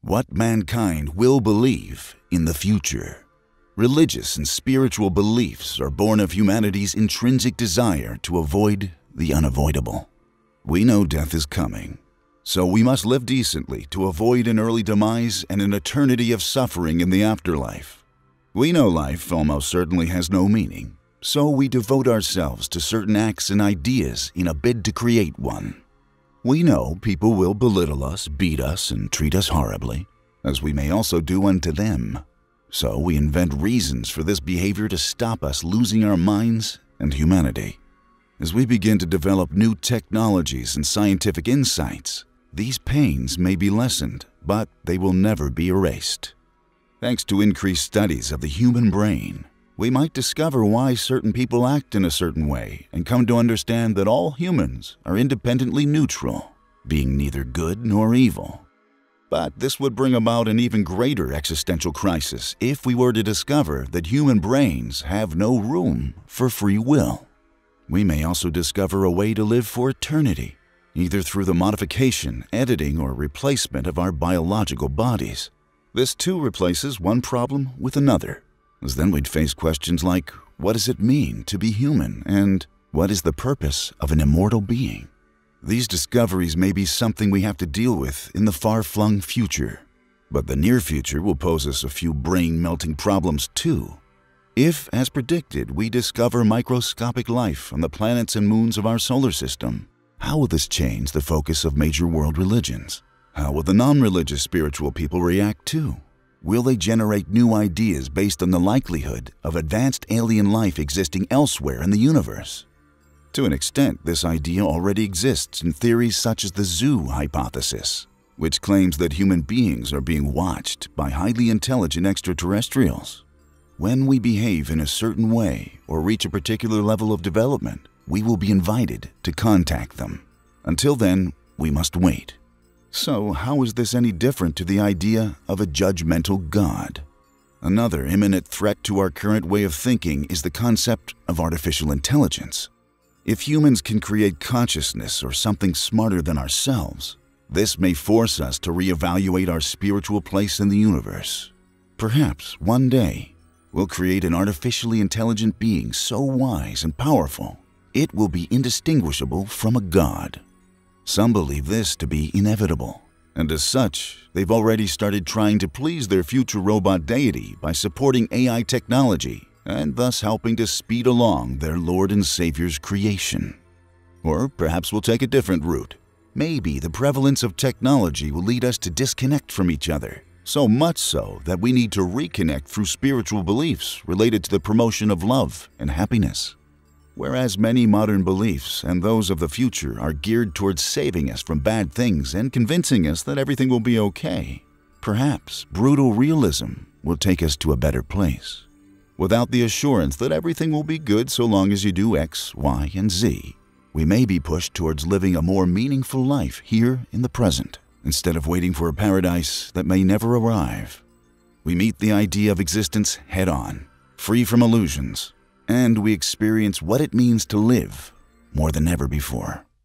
what mankind will believe in the future. Religious and spiritual beliefs are born of humanity's intrinsic desire to avoid the unavoidable. We know death is coming, so we must live decently to avoid an early demise and an eternity of suffering in the afterlife. We know life almost certainly has no meaning, so we devote ourselves to certain acts and ideas in a bid to create one. We know people will belittle us, beat us, and treat us horribly, as we may also do unto them. So we invent reasons for this behavior to stop us losing our minds and humanity. As we begin to develop new technologies and scientific insights, these pains may be lessened, but they will never be erased. Thanks to increased studies of the human brain, we might discover why certain people act in a certain way and come to understand that all humans are independently neutral, being neither good nor evil. But this would bring about an even greater existential crisis if we were to discover that human brains have no room for free will. We may also discover a way to live for eternity, either through the modification, editing, or replacement of our biological bodies. This too replaces one problem with another, as then we'd face questions like, what does it mean to be human, and what is the purpose of an immortal being? These discoveries may be something we have to deal with in the far-flung future, but the near future will pose us a few brain-melting problems too. If, as predicted, we discover microscopic life on the planets and moons of our solar system, how will this change the focus of major world religions? How will the non-religious spiritual people react too? Will they generate new ideas based on the likelihood of advanced alien life existing elsewhere in the universe? To an extent, this idea already exists in theories such as the Zoo hypothesis, which claims that human beings are being watched by highly intelligent extraterrestrials. When we behave in a certain way or reach a particular level of development, we will be invited to contact them. Until then, we must wait. So how is this any different to the idea of a judgmental God? Another imminent threat to our current way of thinking is the concept of artificial intelligence. If humans can create consciousness or something smarter than ourselves, this may force us to reevaluate our spiritual place in the universe. Perhaps one day, we'll create an artificially intelligent being so wise and powerful, it will be indistinguishable from a god. Some believe this to be inevitable, and as such, they've already started trying to please their future robot deity by supporting AI technology and thus helping to speed along their Lord and Savior's creation. Or perhaps we'll take a different route. Maybe the prevalence of technology will lead us to disconnect from each other, so much so that we need to reconnect through spiritual beliefs related to the promotion of love and happiness. Whereas many modern beliefs and those of the future are geared towards saving us from bad things and convincing us that everything will be okay, perhaps brutal realism will take us to a better place. Without the assurance that everything will be good so long as you do X, Y, and Z, we may be pushed towards living a more meaningful life here in the present, instead of waiting for a paradise that may never arrive. We meet the idea of existence head-on, free from illusions, and we experience what it means to live more than ever before.